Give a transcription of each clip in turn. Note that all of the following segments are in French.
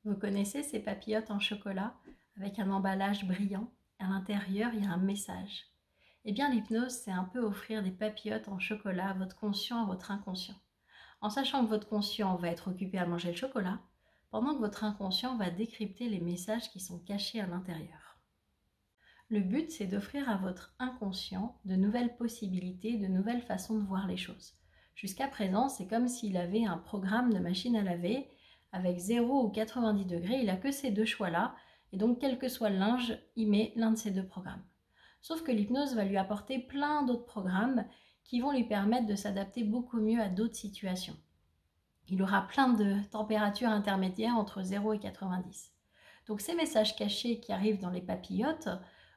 Vous connaissez ces papillotes en chocolat avec un emballage brillant? À l'intérieur, il y a un message. Eh bien, l'hypnose, c'est un peu offrir des papillotes en chocolat à votre conscient, à votre inconscient. En sachant que votre conscient va être occupé à manger le chocolat, pendant que votre inconscient va décrypter les messages qui sont cachés à l'intérieur. Le but, c'est d'offrir à votre inconscient de nouvelles possibilités, de nouvelles façons de voir les choses. Jusqu'à présent, c'est comme s'il avait un programme de machine à laver avec 0 ou 90 degrés, il n'a que ces deux choix-là, et donc quel que soit le linge, il met l'un de ces deux programmes. Sauf que l'hypnose va lui apporter plein d'autres programmes qui vont lui permettre de s'adapter beaucoup mieux à d'autres situations. Il aura plein de températures intermédiaires entre 0 et 90. Donc ces messages cachés qui arrivent dans les papillotes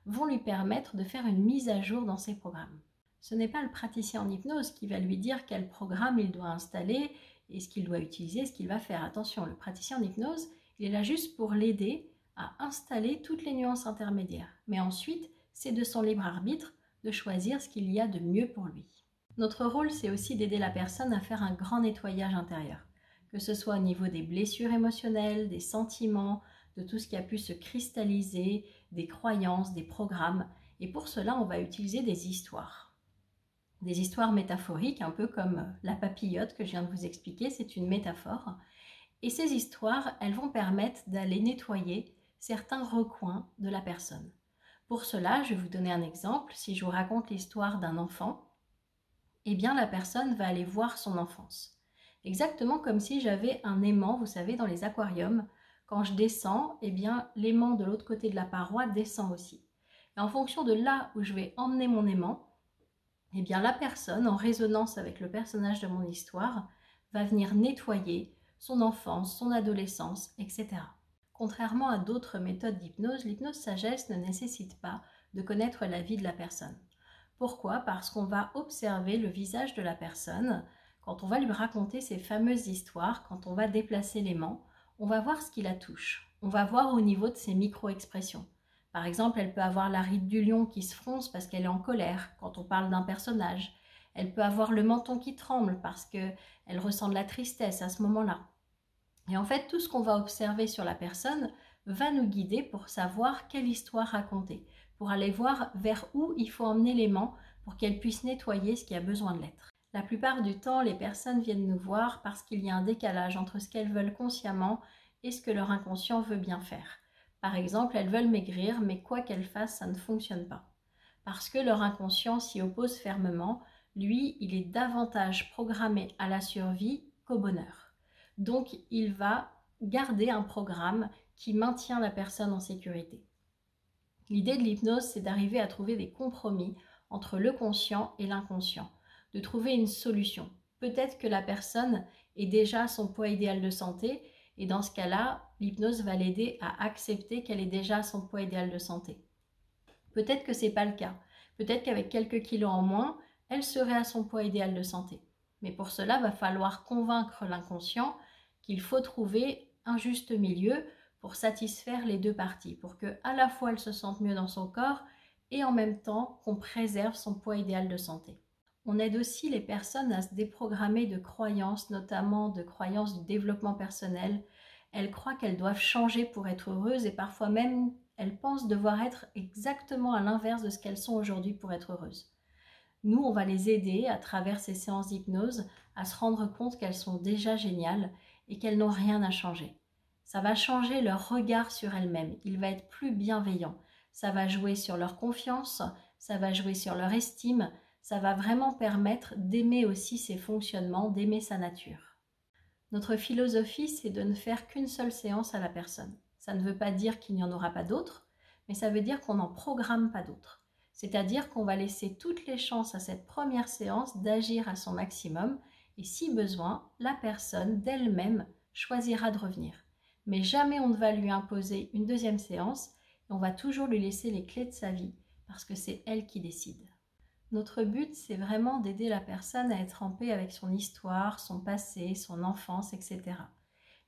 vont lui permettre de faire une mise à jour dans ses programmes. Ce n'est pas le praticien en hypnose qui va lui dire quel programme il doit installer et ce qu'il doit utiliser, ce qu'il va faire. Attention, le praticien en hypnose, il est là juste pour l'aider à installer toutes les nuances intermédiaires. Mais ensuite, c'est de son libre arbitre de choisir ce qu'il y a de mieux pour lui. Notre rôle, c'est aussi d'aider la personne à faire un grand nettoyage intérieur, que ce soit au niveau des blessures émotionnelles, des sentiments, de tout ce qui a pu se cristalliser, des croyances, des programmes. Et pour cela, on va utiliser des histoires. Des histoires métaphoriques, un peu comme la papillote que je viens de vous expliquer, c'est une métaphore. Et ces histoires, elles vont permettre d'aller nettoyer certains recoins de la personne. Pour cela, je vais vous donner un exemple. Si je vous raconte l'histoire d'un enfant, eh bien la personne va aller voir son enfance. Exactement comme si j'avais un aimant, vous savez, dans les aquariums. Quand je descends, eh bien l'aimant de l'autre côté de la paroi descend aussi. Et en fonction de là où je vais emmener mon aimant, eh bien la personne, en résonance avec le personnage de mon histoire, va venir nettoyer son enfance, son adolescence, etc. Contrairement à d'autres méthodes d'hypnose, l'hypnose sagesse ne nécessite pas de connaître la vie de la personne. Pourquoi? Parce qu'on va observer le visage de la personne. Quand on va lui raconter ces fameuses histoires, quand on va déplacer l'aimant, on va voir ce qui la touche. On va voir au niveau de ses micro-expressions. Par exemple, elle peut avoir la ride du lion qui se fronce parce qu'elle est en colère quand on parle d'un personnage. Elle peut avoir le menton qui tremble parce qu'elle ressent de la tristesse à ce moment-là. Et en fait, tout ce qu'on va observer sur la personne va nous guider pour savoir quelle histoire raconter, pour aller voir vers où il faut emmener l'aimant pour qu'elle puisse nettoyer ce qui a besoin de l'être. La plupart du temps, les personnes viennent nous voir parce qu'il y a un décalage entre ce qu'elles veulent consciemment et ce que leur inconscient veut bien faire. Par exemple, elles veulent maigrir, mais quoi qu'elles fassent, ça ne fonctionne pas. Parce que leur inconscient s'y oppose fermement, lui, il est davantage programmé à la survie qu'au bonheur. Donc, il va garder un programme qui maintient la personne en sécurité. L'idée de l'hypnose, c'est d'arriver à trouver des compromis entre le conscient et l'inconscient, de trouver une solution. Peut-être que la personne est déjà à son poids idéal de santé, et dans ce cas-là, l'hypnose va l'aider à accepter qu'elle est déjà à son poids idéal de santé. Peut-être que ce n'est pas le cas. Peut-être qu'avec quelques kilos en moins, elle serait à son poids idéal de santé. Mais pour cela, il va falloir convaincre l'inconscient qu'il faut trouver un juste milieu pour satisfaire les deux parties, pour que à la fois elle se sente mieux dans son corps et en même temps qu'on préserve son poids idéal de santé. On aide aussi les personnes à se déprogrammer de croyances, notamment de croyances du développement personnel. Elles croient qu'elles doivent changer pour être heureuses et parfois même elles pensent devoir être exactement à l'inverse de ce qu'elles sont aujourd'hui pour être heureuses. Nous, on va les aider à travers ces séances d'hypnose à se rendre compte qu'elles sont déjà géniales et qu'elles n'ont rien à changer. Ça va changer leur regard sur elles-mêmes, il va être plus bienveillant. Ça va jouer sur leur confiance, ça va jouer sur leur estime, ça va vraiment permettre d'aimer aussi ses fonctionnements, d'aimer sa nature. Notre philosophie, c'est de ne faire qu'une seule séance à la personne. Ça ne veut pas dire qu'il n'y en aura pas d'autres, mais ça veut dire qu'on n'en programme pas d'autres. C'est-à-dire qu'on va laisser toutes les chances à cette première séance d'agir à son maximum et si besoin, la personne d'elle-même choisira de revenir. Mais jamais on ne va lui imposer une deuxième séance et on va toujours lui laisser les clés de sa vie parce que c'est elle qui décide. Notre but, c'est vraiment d'aider la personne à être en paix avec son histoire, son passé, son enfance, etc.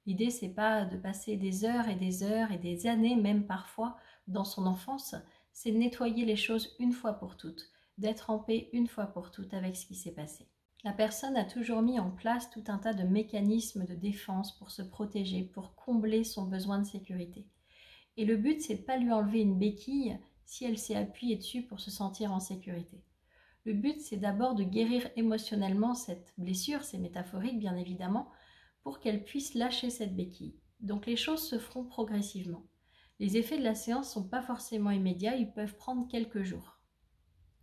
L'idée, c'est pas de passer des heures et des années, même parfois, dans son enfance, c'est de nettoyer les choses une fois pour toutes, d'être en paix une fois pour toutes avec ce qui s'est passé. La personne a toujours mis en place tout un tas de mécanismes de défense pour se protéger, pour combler son besoin de sécurité. Et le but, c'est de ne pas lui enlever une béquille si elle s'est appuyée dessus pour se sentir en sécurité. Le but, c'est d'abord de guérir émotionnellement cette blessure, c'est métaphorique bien évidemment, pour qu'elle puisse lâcher cette béquille. Donc les choses se feront progressivement. Les effets de la séance ne sont pas forcément immédiats, ils peuvent prendre quelques jours.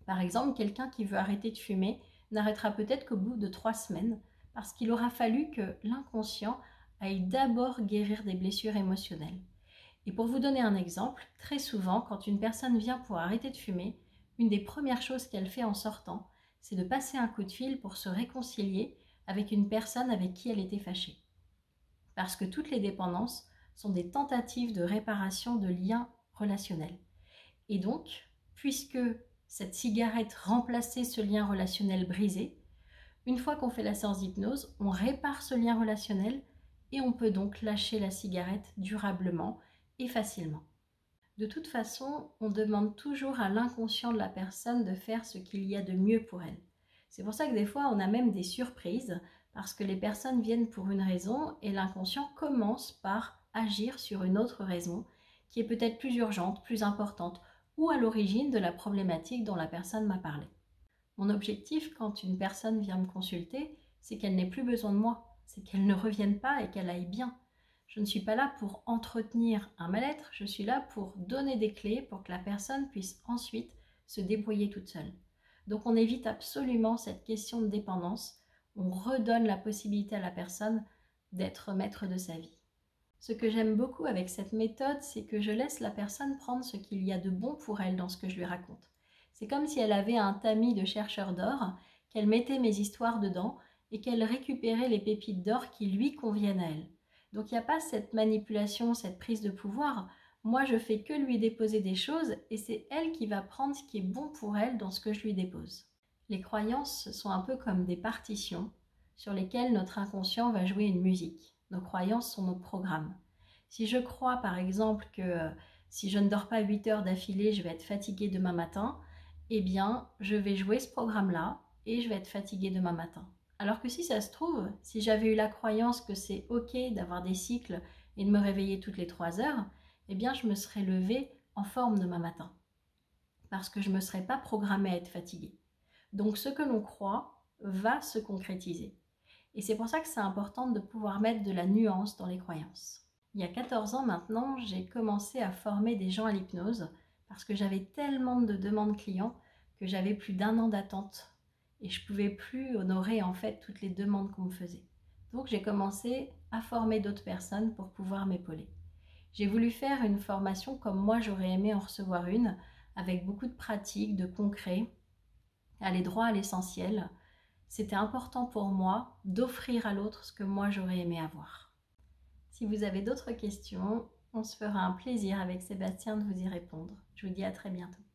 Par exemple, quelqu'un qui veut arrêter de fumer n'arrêtera peut-être qu'au bout de 3 semaines, parce qu'il aura fallu que l'inconscient aille d'abord guérir des blessures émotionnelles. Et pour vous donner un exemple, très souvent, quand une personne vient pour arrêter de fumer, une des premières choses qu'elle fait en sortant, c'est de passer un coup de fil pour se réconcilier avec une personne avec qui elle était fâchée. Parce que toutes les dépendances sont des tentatives de réparation de liens relationnels. Et donc, puisque cette cigarette remplaçait ce lien relationnel brisé, une fois qu'on fait la séance d'hypnose, on répare ce lien relationnel et on peut donc lâcher la cigarette durablement et facilement. De toute façon, on demande toujours à l'inconscient de la personne de faire ce qu'il y a de mieux pour elle. C'est pour ça que des fois, on a même des surprises, parce que les personnes viennent pour une raison et l'inconscient commence par agir sur une autre raison qui est peut-être plus urgente, plus importante, ou à l'origine de la problématique dont la personne m'a parlé. Mon objectif, quand une personne vient me consulter, c'est qu'elle n'ait plus besoin de moi, c'est qu'elle ne revienne pas et qu'elle aille bien. Je ne suis pas là pour entretenir un mal-être, je suis là pour donner des clés pour que la personne puisse ensuite se débrouiller toute seule. Donc on évite absolument cette question de dépendance, on redonne la possibilité à la personne d'être maître de sa vie. Ce que j'aime beaucoup avec cette méthode, c'est que je laisse la personne prendre ce qu'il y a de bon pour elle dans ce que je lui raconte. C'est comme si elle avait un tamis de chercheurs d'or, qu'elle mettait mes histoires dedans et qu'elle récupérait les pépites d'or qui lui conviennent à elle. Donc il n'y a pas cette manipulation, cette prise de pouvoir. Moi, je fais que lui déposer des choses et c'est elle qui va prendre ce qui est bon pour elle dans ce que je lui dépose. Les croyances sont un peu comme des partitions sur lesquelles notre inconscient va jouer une musique. Nos croyances sont nos programmes. Si je crois par exemple que si je ne dors pas 8 heures d'affilée, je vais être fatiguée demain matin, eh bien, je vais jouer ce programme-là et je vais être fatiguée demain matin. Alors que si ça se trouve, si j'avais eu la croyance que c'est ok d'avoir des cycles et de me réveiller toutes les 3 heures, eh bien je me serais levée en forme demain matin. Parce que je ne me serais pas programmée à être fatiguée. Donc ce que l'on croit va se concrétiser. Et c'est pour ça que c'est important de pouvoir mettre de la nuance dans les croyances. Il y a 14 ans maintenant, j'ai commencé à former des gens à l'hypnose parce que j'avais tellement de demandes clients que j'avais plus d'1 an d'attente et je ne pouvais plus honorer en fait toutes les demandes qu'on me faisait. Donc j'ai commencé à former d'autres personnes pour pouvoir m'épauler. J'ai voulu faire une formation comme moi j'aurais aimé en recevoir une, avec beaucoup de pratiques, de concret, aller droit à l'essentiel. C'était important pour moi d'offrir à l'autre ce que moi j'aurais aimé avoir. Si vous avez d'autres questions, on se fera un plaisir avec Sébastien de vous y répondre. Je vous dis à très bientôt.